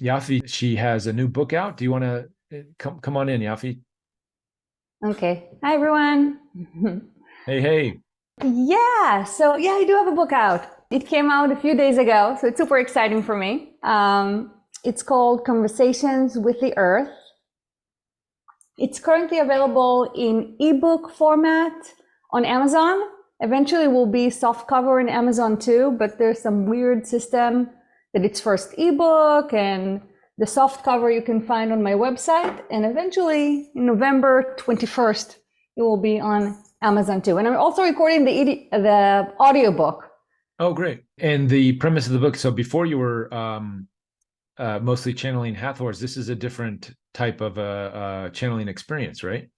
Yafi. She has a new book out. Do you want to come on in, Yafi? Okay. Hi, everyone. Hey, hey. Yeah, I do have a book out. It came out a few days ago, so it's super exciting for me. It's called Conversations with the Earth. It's currently available in ebook format on Amazon. Eventually will be soft cover in Amazon too, but there's some weird system that it's first ebook and the soft cover you can find on my website. And eventually in November 21st, it will be on Amazon too. And I'm also recording the audiobook. Oh, great. And the premise of the book. So before you were mostly channeling Hathors, this is a different type of channeling experience, right?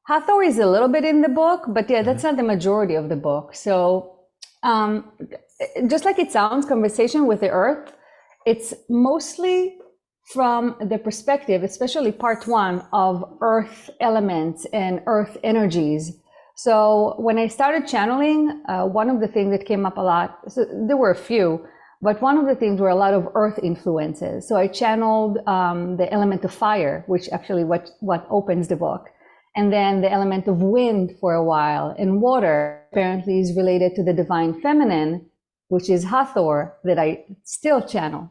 Hathor is a little bit in the book, but yeah, Hmm. that's not the majority of the book. So, um, just like it sounds, Conversation with the Earth, it's mostly from the perspective, especially part one, of Earth elements and Earth energies. So, when I started channeling, one of the things that came up a lot, so there were a few, but one of the things were a lot of Earth influences. So, I channeled the element of fire, which actually what opens the book, and then the element of wind for a while, and water apparently is related to the divine feminine, which is Hathor, that I still channel.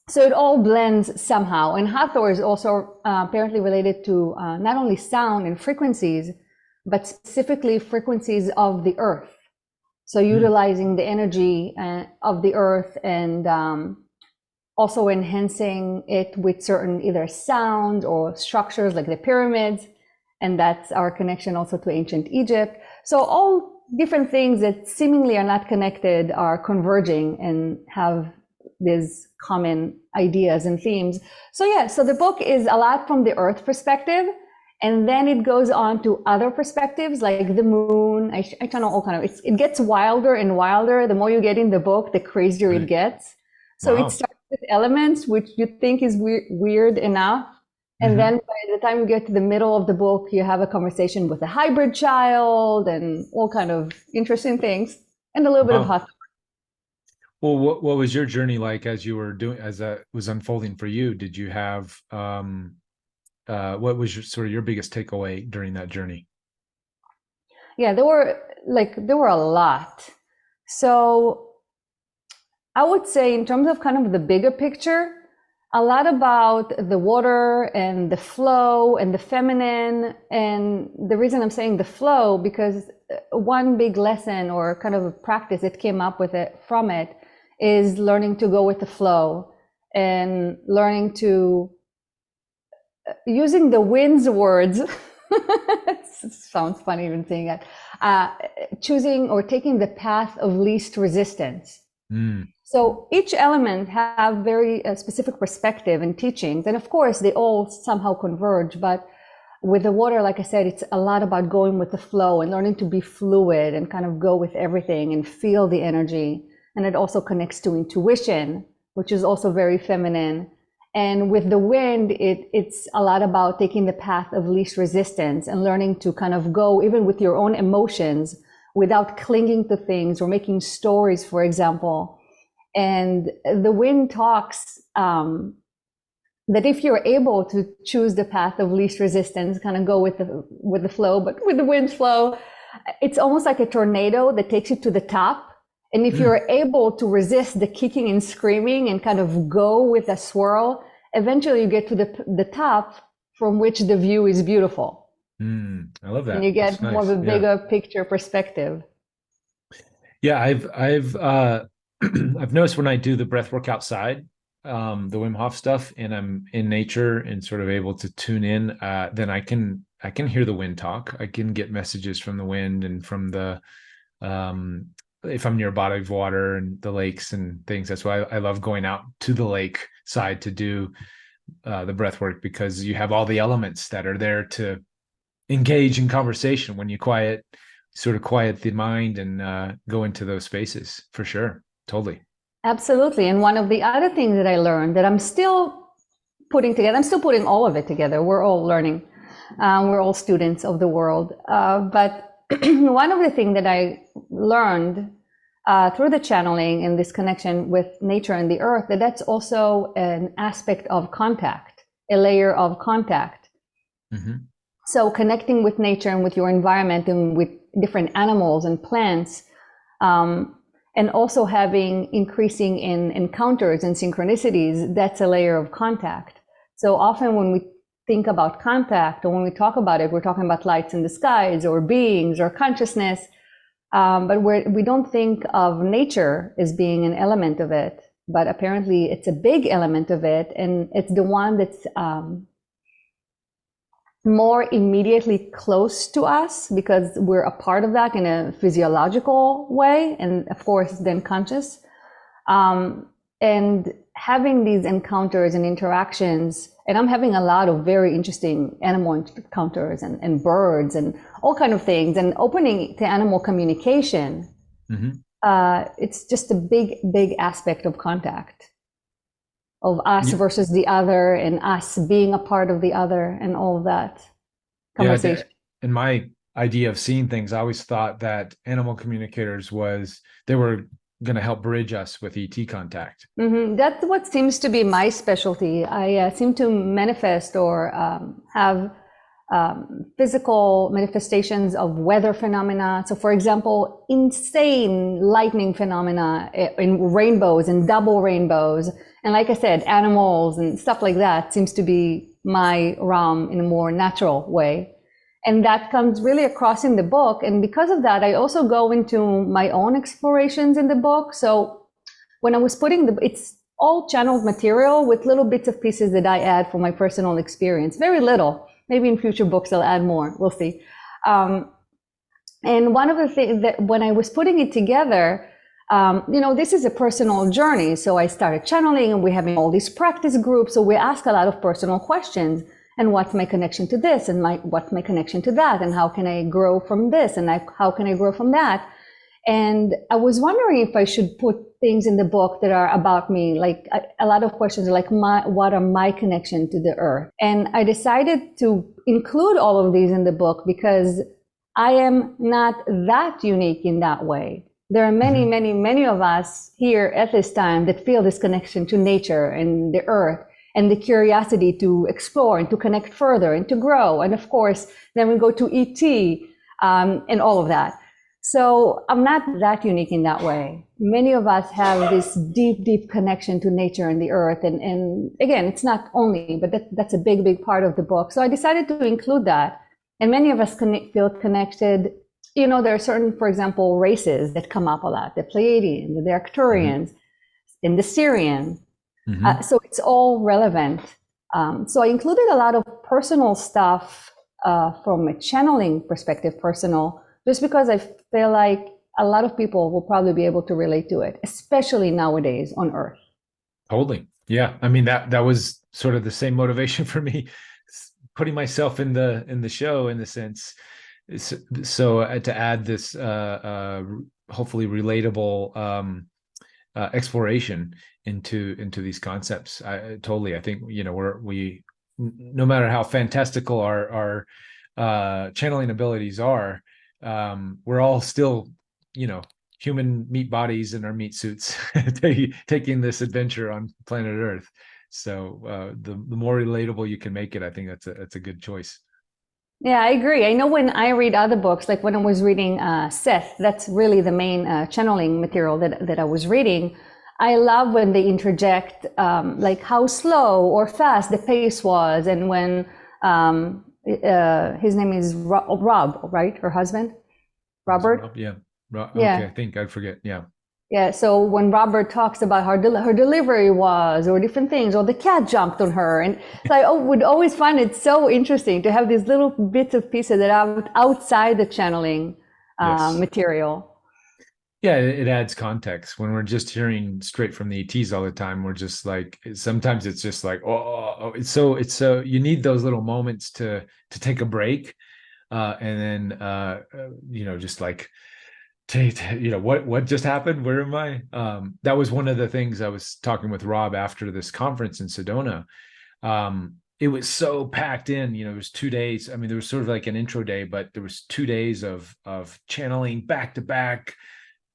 So it all blends somehow. And Hathor is also apparently related to not only sound and frequencies, but specifically frequencies of the earth. So Mm. utilizing the energy of the earth and also enhancing it with certain either sound or structures like the pyramids. And that's our connection also to ancient Egypt. So all different things that seemingly are not connected are converging and have these common ideas and themes. So yeah, so the book is a lot from the earth perspective. And then it goes on to other perspectives like the moon. I don't know, all kind of, it gets wilder and wilder. The more you get in the book, the crazier it Right. gets. So it Wow. starts with elements, which you think is weird enough. And Hmm. then by the time you get to the middle of the book, you have a conversation with a hybrid child and all kind of interesting things and a little bit of Wow. hot. Well, what was your journey like as you were doing as that was unfolding for you? Did you have what was sort of your biggest takeaway during that journey? Yeah, there were a lot. So I would say in terms of kind of the bigger picture, a lot about the water and the flow and the feminine. And the reason I'm saying the flow, because one big lesson or kind of a practice that came up with it from it is learning to go with the flow and learning to using the wind's words. It sounds funny even saying that. Uh, Choosing or taking the path of least resistance. Mm. So each element have very specific perspective and teachings, and of course they all somehow converge. But with the water, like I said, it's a lot about going with the flow and learning to be fluid and kind of go with everything and feel the energy. And it also connects to intuition, which is also very feminine. And with the wind, it's a lot about taking the path of least resistance and learning to kind of go even with your own emotions without clinging to things or making stories, for example. And the wind talks that if you're able to choose the path of least resistance, kind of go with the flow, but with the wind's flow, it's almost like a tornado that takes you to the top. And if Mm. you're able to resist the kicking and screaming and kind of go with a swirl, eventually you get to the top from which the view is beautiful. Mm. I love And that. you That's get more of nice. a Yeah. bigger picture perspective. Yeah, I've I've noticed when I do the breath work outside, the Wim Hof stuff, and I'm in nature and sort of able to tune in, then I can hear the wind talk. I can get messages from the wind and from the um if I'm near a body of water and the lakes and things. That's why I love going out to the lake side to do the breath work because you have all the elements that are there to engage in conversation when you sort of quiet the mind and go into those spaces for sure. Totally. Absolutely. And one of the other things that I learned that I'm still putting together, I'm still putting all of it together. We're all learning. We're all students of the world. But one of the things that I learned through the channeling and this connection with nature and the earth, that's also an aspect of contact, a layer of contact. Mm-hmm. So connecting with nature and with your environment and with different animals and plants, and also having increasing in encounters and synchronicities, that's a layer of contact. So often when we think about contact, or when we talk about it, we're talking about lights in the skies or beings or consciousness, but we don't think of nature as being an element of it. But apparently it's a big element of it, and it's the one that's more immediately close to us because we're a part of that in a physiological way, and of course then conscious. And having these encounters and interactions, and I'm having a lot of very interesting animal encounters and birds and all kind of things, and opening to animal communication. Mm-hmm. It's just a big aspect of contact, of us Yeah, versus the other, and us being a part of the other, and all of that yeah. conversation. In my idea of seeing things, I always thought that animal communicators was they were going to help bridge us with ET contact. That's what seems to be my specialty. I seem to manifest or have physical manifestations of weather phenomena. So, for example, insane lightning phenomena in rainbows and double rainbows. And like I said, animals and stuff like that seems to be my realm in a more natural way. And that comes really across in the book. And because of that, I also go into my own explorations in the book. So when I was it's all channeled material with little bits of pieces that I add for my personal experience. Very little. Maybe in future books I'll add more. We'll see. And one of the things that when I was putting it together, this is a personal journey. So I started channeling, and we're having all these practice groups. So we ask a lot of personal questions. And what's my connection to this? And what's my connection to that? And how can I grow from this? And how can I grow from that? And I was wondering if I should put things in the book that are about me. Like a lot of questions are like, what are my connection to the earth? And I decided to include all of these in the book because I am not that unique in that way. There are many, many of us here at this time that feel this connection to nature and the earth, and the curiosity to explore and to connect further and to grow. And of course, then we go to ET and all of that. So I'm not that unique in that way. Many of us have this deep connection to nature and the earth. And again, it's not only, but that's a big part of the book. So I decided to include that. And many of us feel connected. There are certain, for example, races that come up a lot: the Pleiadians, the Arcturians, and the Syrian. So it's all relevant. So I included a lot of personal stuff from a channeling perspective, personal, just because I feel like a lot of people will probably be able to relate to it, especially nowadays on Earth. Totally. Yeah. I mean, that was sort of the same motivation for me, putting myself in the show in the sense. So to add this hopefully relatable exploration into these concepts. I think we no matter how fantastical our channeling abilities are, we're all still human meat bodies in our meat suits taking this adventure on planet Earth. So the more relatable you can make it, I think that's a good choice. Yeah, I agree. I know when I read other books, like when I was reading Seth, that's really the main channeling material that I was reading. I love when they interject like how slow or fast the pace was, and when his name is Rob, right? Her husband, Robert. Yeah. Okay, Yeah, I think I forget. Yeah. yeah. So when Robert talks about how her delivery was, or different things, or the cat jumped on her, and so I would always find it so interesting to have these little bits of pieces that are outside the channeling Yes. material. Yeah, it adds context. When we're just hearing straight from the ETs all the time, we're just like sometimes it's just like it's so you need those little moments to take a break, and then just like what just happened? Where am I? That was one of the things I was talking with Rob after this conference in Sedona. It was so packed in. It was 2 days. I mean, there was sort of like an intro day, but there was 2 days of channeling back to back,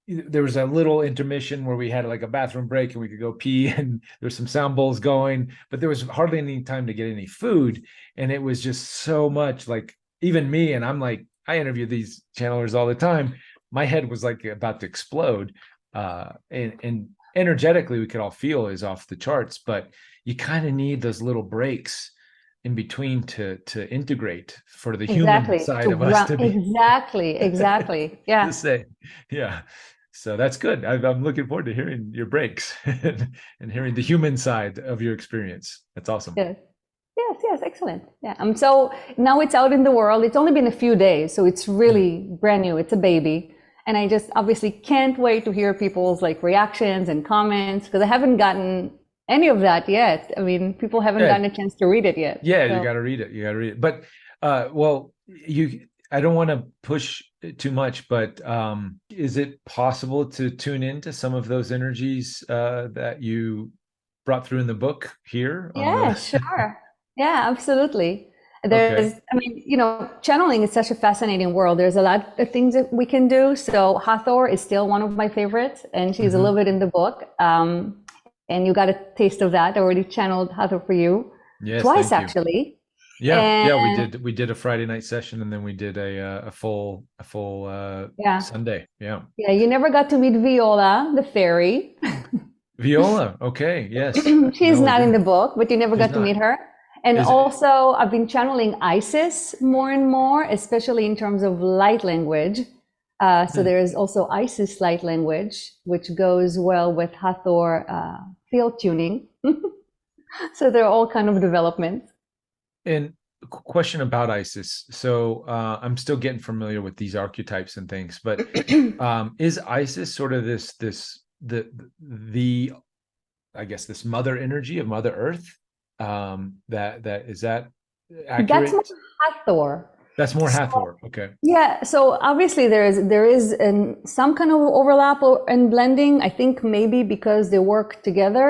there was a little intermission where we had like a bathroom break and we could go pee and there's some sound bowls going, but there was hardly any time to get any food. And it was just so much like even me, and I'm like, I interview these channelers all the time. My head was like about to explode. And energetically we could all feel is off the charts, but you kind of need those little breaks in between to integrate for the human Exactly. side To of us ground. to be Exactly. Exactly. to Yeah. say. Yeah. So that's good. I'm looking forward to hearing your breaks and hearing the human side of your experience. That's awesome. Yes. Yes. Yes. Excellent. Yeah. So now it's out in the world. It's only been a few days, so it's Mm. really brand new. It's a baby. And I just obviously can't wait to hear people's like reactions and comments because I haven't gotten any of that yet. I mean, people haven't Yeah, gotten a chance to read it yet. yeah, you So got to read it. You got to read it. But well, you I don't want to push it too much, but is it possible to tune into some of those energies that you brought through in the book here on yeah, the sure. Yeah, absolutely. Okay. I mean, channeling is such a fascinating world. There's a lot of things that we can do. So Hathor is still one of my favorites, and she's a little Hmm. bit in the book. And you got a taste of that. I already channeled Hathor for you Yes, twice, thank you. actually. Yeah, And yeah, we did a Friday night session and then we did a full yeah, Sunday. Yeah. yeah, you never got to meet Viola, the fairy. Viola. Okay. Yes. She's No, we not in the didn't. book, but you never She's got to meet not. her. And Is it? also, I've been channeling Isis more and more, especially in terms of light language. So Hmm. there is also Isis light language, which goes well with Hathor field tuning. So they're all kind of developments. And question about Isis. So I'm still getting familiar with these archetypes and things, but is Isis sort of the I guess this mother energy of Mother Earth? That is that That's more accurate? Hathor. That's more So, Hathor. Okay. yeah, so obviously there is some kind of overlap and blending. I think maybe because they work together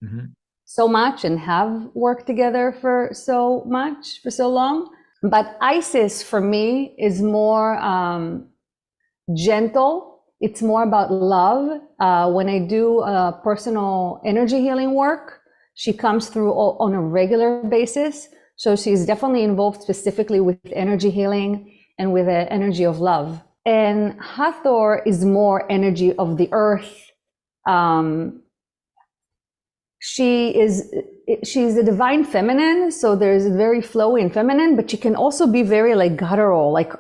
Hmm. so much and have worked together for so much for so long. But Isis for me is more gentle. It's more about love. When I do personal energy healing work, she comes through on a regular basis. So she's definitely involved specifically with energy healing and with the energy of love. And Hathor is more energy of the earth. Um, she is she's the divine feminine, so there's very flowy and feminine, but she can also be very like guttural, like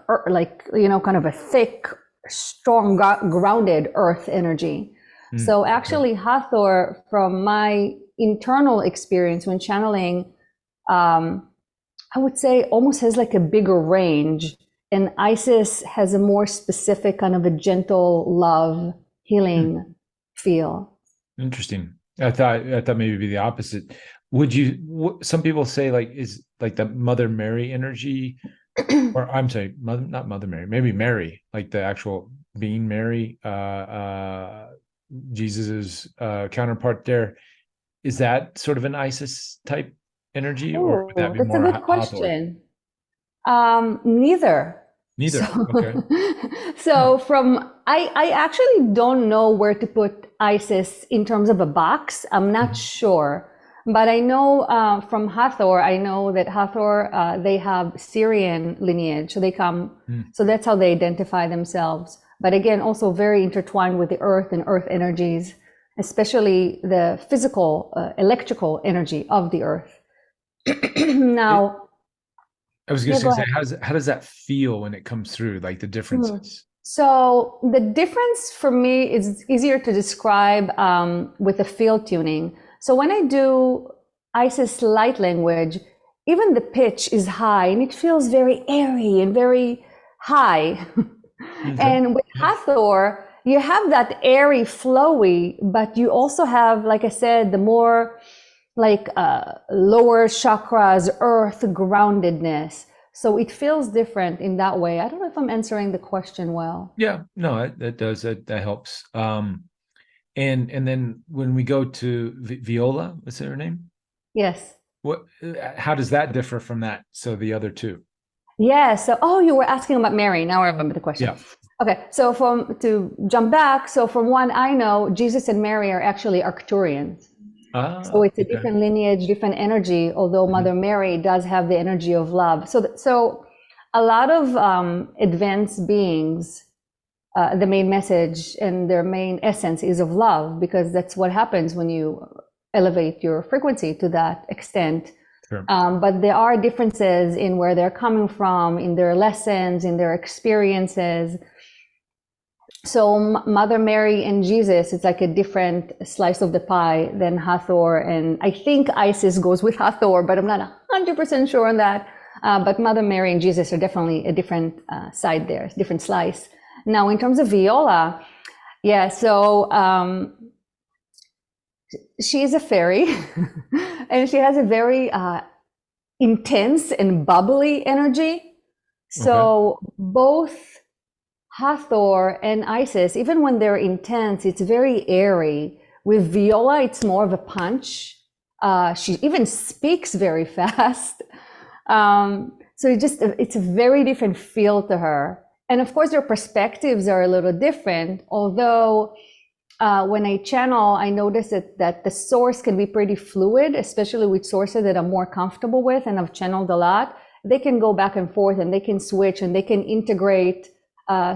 kind of a thick, strong, grounded earth energy. So Okay. actually, Hathor, from my internal experience when channeling, um, I would say almost has like a bigger range, and Isis has a more specific kind of a gentle love, Hmm. healing feel. Interesting. I thought maybe it'd be the opposite. Would you? Some people say like is like the Mother Mary energy, or I'm sorry, not Mother Mary, maybe Mary, like the actual being Mary, Jesus's counterpart there. Is that sort of an Isis type energy, or would that Oh, be that's a more good Hathor? question. Neither. So, Neither. Okay. so from I actually don't know where to put ISIS in terms of a box. I'm not Mhm. sure, but I know from Hathor. I know that Hathor they have Syrian lineage, so they come. Mm. So that's how they identify themselves. But again, also very intertwined with the earth and earth energies, especially the physical, electrical energy of the earth. It, Now, I was going yeah, to go say, ahead. how does that feel when it comes through, like the Hmm. differences? So the difference for me is easier to describe with the field tuning. So when I do Isis light language, even the pitch is high and it feels very airy and very high. Okay. And with Yeah. Hathor, you have that airy, flowy, but you also have, like I said, the more like lower chakras, earth groundedness. So it feels different in that way. I don't know if I'm answering the question well. Yeah. No, that does that helps. And then when we go to Viola, what's her name? Yes. What? How does that differ from that? So the other two. Yeah. So, oh, you were asking about Mary. Now I remember the question. Yeah. Okay, so to jump back, so from what I know, Jesus and Mary are actually Arcturians. So Ah, it's a okay. different lineage, different energy, although Mhm. Mother Mary does have the energy of love. So a lot of advanced beings, the main message and their main essence is of love, because that's what happens when you elevate your frequency to that extent. Sure. But there are differences in where they're coming from, in their lessons, in their experiences. So Mother Mary and Jesus, it's like a different slice of the pie than Hathor. And I think Isis goes with Hathor, but I'm not 100% sure on that. But Mother Mary and Jesus are definitely a different side there, different slice. Now, in terms of Viola, yeah, so she's a fairy and she has a very intense and bubbly energy. Okay. So both Hathor and Isis, even when they're intense, it's very airy. With Viola, it's more of a punch. She even speaks very fast. So it's a very different feel to her. And of course, their perspectives are a little different, although when I channel, I notice that the source can be pretty fluid, especially with sources that I'm more comfortable with and I've channeled a lot. They can go back and forth and they can switch and they can integrate.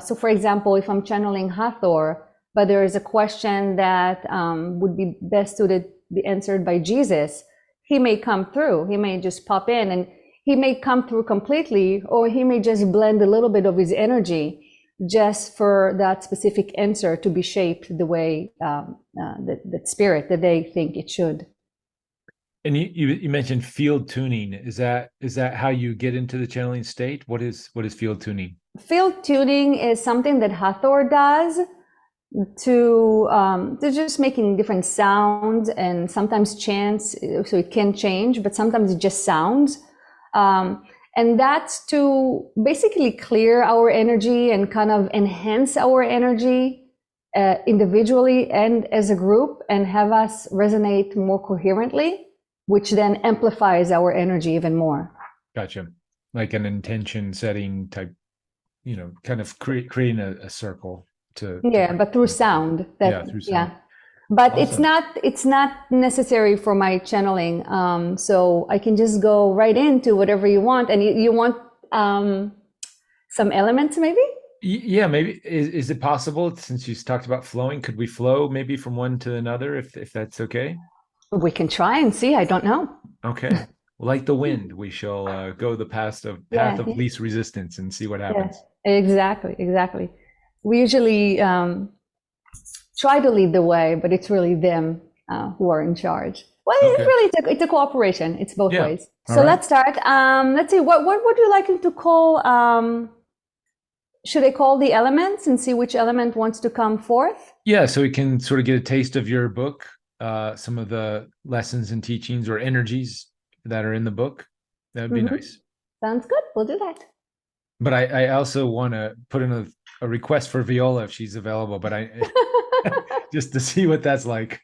So, for example, if I'm channeling Hathor, but there is a question that would be best suited to be answered by Jesus, he may come through. He may just pop in and he may come through completely, or he may just blend a little bit of his energy just for that specific answer to be shaped the way that spirit that they think it should. And you mentioned field tuning. Is that how you get into the channeling state? What is field tuning? Field tuning is something that Hathor does to just making different sounds and sometimes chants, so it can change, but sometimes it just sounds. Um, and that's to basically clear our energy and kind of enhance our energy individually and as a group and have us resonate more coherently, which then amplifies our energy even more. Gotcha. Like an intention setting type, kind of creating a circle to Yeah, bring. but through sound. Yeah, That through sound. yeah. But Awesome. it's not necessary for my channeling. So I can just go right into whatever you want. And you want some elements maybe? Yeah, maybe is it possible, since you talked about flowing, could we flow maybe from one to another if that's okay? We can try and see. I don't know. Okay. Like the wind, we shall go the path Yeah, of least resistance and see what yeah, happens. exactly, exactly. We usually try to lead the way, but it's really them who are in charge. Well, it's Okay. really it's a cooperation. It's both Yeah. ways. All So right. let's start. Let's see. What would you like to call? Should I call the elements and see which element wants to come forth? Yeah, so we can sort of get a taste of your book, some of the lessons and teachings or energies that are in the book. That would be Hmm. nice. Sounds good. We'll do that. But I also want to put in a request for Viola if she's available, but I just to see what that's like.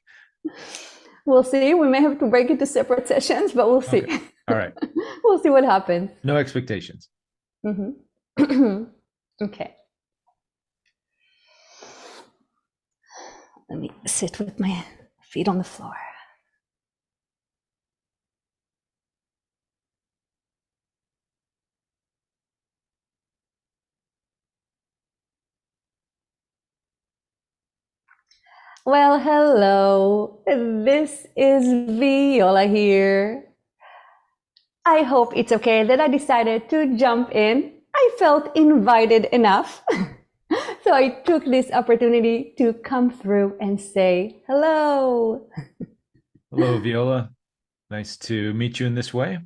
We'll see. We may have to break into separate sessions, but we'll see. Okay. All right. We'll see what happens. No expectations. Hmm. Okay. Let me sit with my feet on the floor. Well, hello. This is Viola here. I hope it's okay that I decided to jump in. I felt invited enough. So I took this opportunity to come through and say hello. Hello, Viola. Nice to meet you in this way.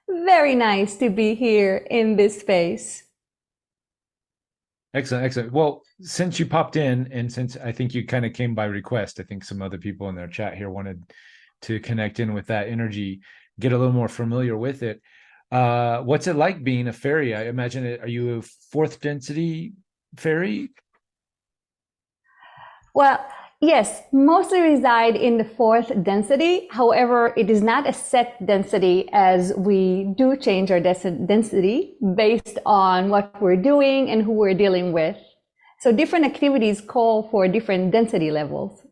Very nice to be here in this space. Excellent, excellent. Well, since you popped in, and since I think you kind of came by request, I think some other people in their chat here wanted to connect in with that energy, get a little more familiar with it. What's it like being a fairy? I imagine are you a fourth density fairy? Well, Yes, mostly reside in the fourth density. However, it is not a set density, as we do change our density based on what we're doing and who we're dealing with. So different activities call for different density levels.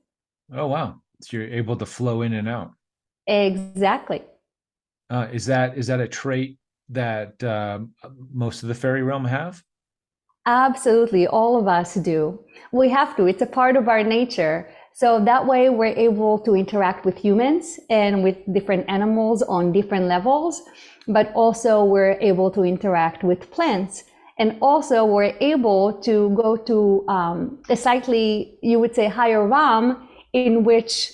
Oh, wow. So you're able to flow in and out. Exactly. Is that a trait that most of the fairy realm have? Absolutely, all of us do. We have to, it's a part of our nature. So that way we're able to interact with humans and with different animals on different levels, but also we're able to interact with plants. And also we're able to go to a slightly, you would say, higher realm in which,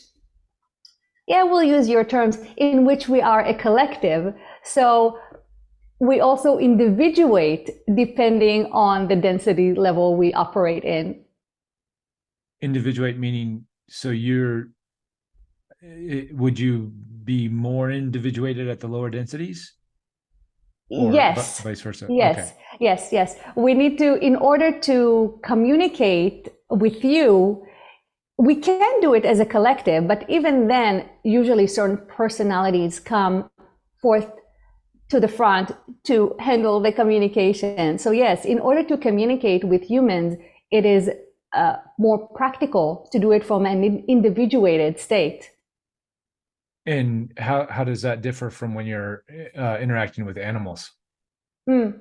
yeah, we'll use your terms, in which we are a collective. So we also individuate depending on the density level we operate in. Individuate meaning, so would you be more individuated at the lower densities or Yes, vice versa? Okay. yes, yes. We need to, in order to communicate with you, we can do it as a collective, but even then, usually certain personalities come forth to the front to handle the communication. So yes, in order to communicate with humans, it is more practical to do it from an individuated state. And how does that differ from when you're interacting with animals? Mm.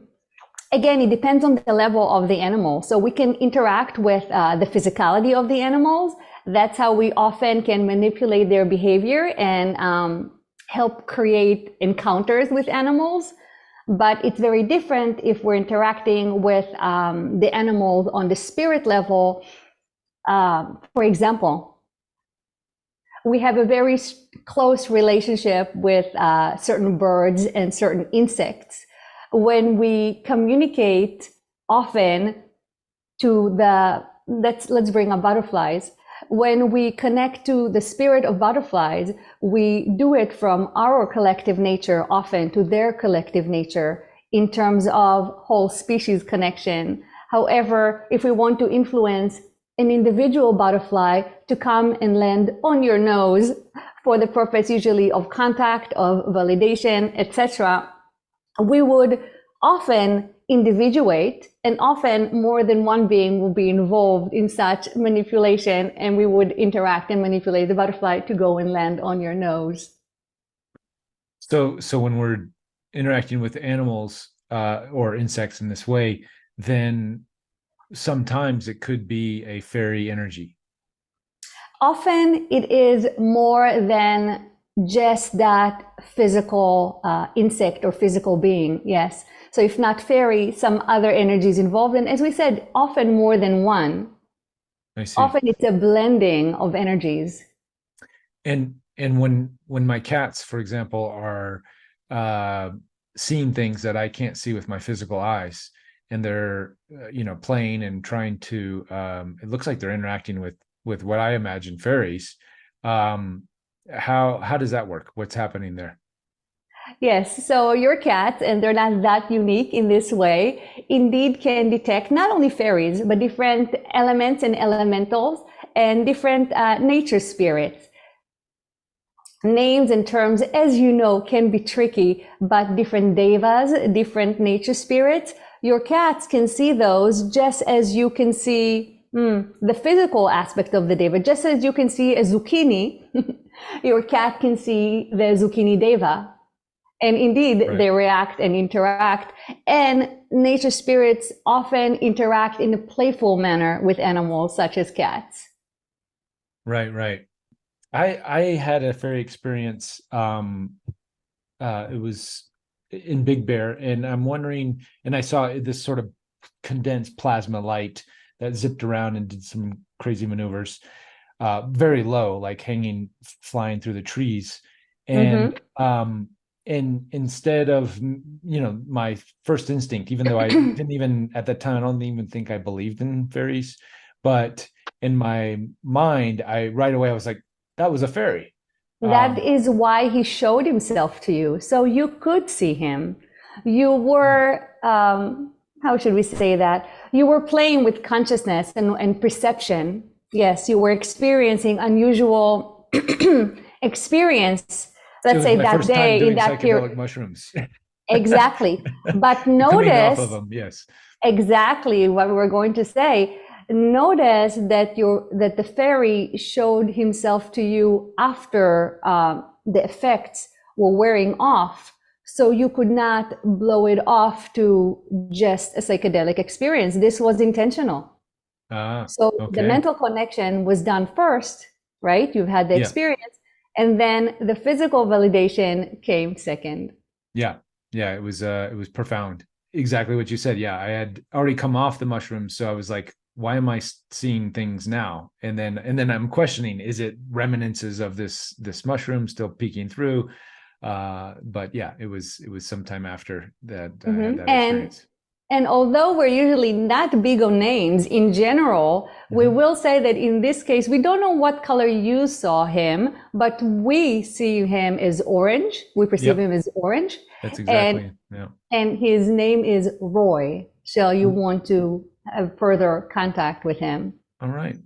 Again, it depends on the level of the animal. So we can interact with the physicality of the animals. That's how we often can manipulate their behavior and help create encounters with animals. But it's very different if we're interacting with the animals on the spirit level. For example, we have a very close relationship with certain birds and certain insects. When we communicate often to let's bring up butterflies. When we connect to the spirit of butterflies, we do it from our collective nature often to their collective nature in terms of whole species connection. However, if we want to influence an individual butterfly to come and land on your nose for the purpose usually of contact, of validation, etc., we would often individuate, and often more than one being will be involved in such manipulation, and we would interact and manipulate the butterfly to go and land on your nose. So when we're interacting with animals or insects in this way, then sometimes it could be a fairy energy. Often it is more than just that physical insect or physical being, yes. So if not fairy, some other energies involved, and as we said, often more than one. I see. Often it's a blending of energies. And when my cats, for example, are uh, seeing things that I can't see with my physical eyes, and they're playing and trying to, it looks like they're interacting with what I imagine fairies. Um, how does that work? What's happening there? Yes, so your cats, and they're not that unique in this way, indeed can detect not only fairies, but different elements and elementals and different nature spirits. Names and terms, as you know, can be tricky, but different devas, different nature spirits, your cats can see those just as you can see the physical aspect of the deva, just as you can see a zucchini, your cat can see the zucchini deva. And indeed, Right, they react and interact. And nature spirits often interact in a playful manner with animals such as cats. right. I had a fairy experience. It was in Big Bear, and I'm wondering, and I saw this sort of condensed plasma light that zipped around and did some crazy maneuvers, very low, like hanging, flying through the trees, Mm-hmm. and instead of my first instinct, even though I didn't even at that time, I don't even think I believed in fairies, but in my mind, I right away I was like, that was a fairy. That Um, is why he showed himself to you, so you could see him. You were, how should we say that? You were playing with consciousness and perception. Yes, you were experiencing unusual experience, It let's was say my that first time day in doing that psychedelic period. mushrooms. Exactly. But Coming off of notice them, yes. exactly what we were going to say. Notice that the fairy showed himself to you after the effects were wearing off, so you could not blow it off to just a psychedelic experience. This was intentional. Ah, So the okay. mental connection was done first, right? You've had the Yeah. experience, and then the physical validation came second. Yeah. Yeah. It was profound. Exactly what you said. Yeah. I had already come off the mushrooms. So I was like, why am I seeing things now? And then I'm questioning, is it reminiscences of this mushroom still peeking through? But yeah, it was sometime after that I had Mhm. that experience. And although we're usually not big on names in general, we Mhm. will say that in this case, we don't know what color you saw him, but we see him as orange. We perceive Yep. him as orange. That's And exactly. Yeah. and his name is Roy. Shall you want to have further contact with him? All right.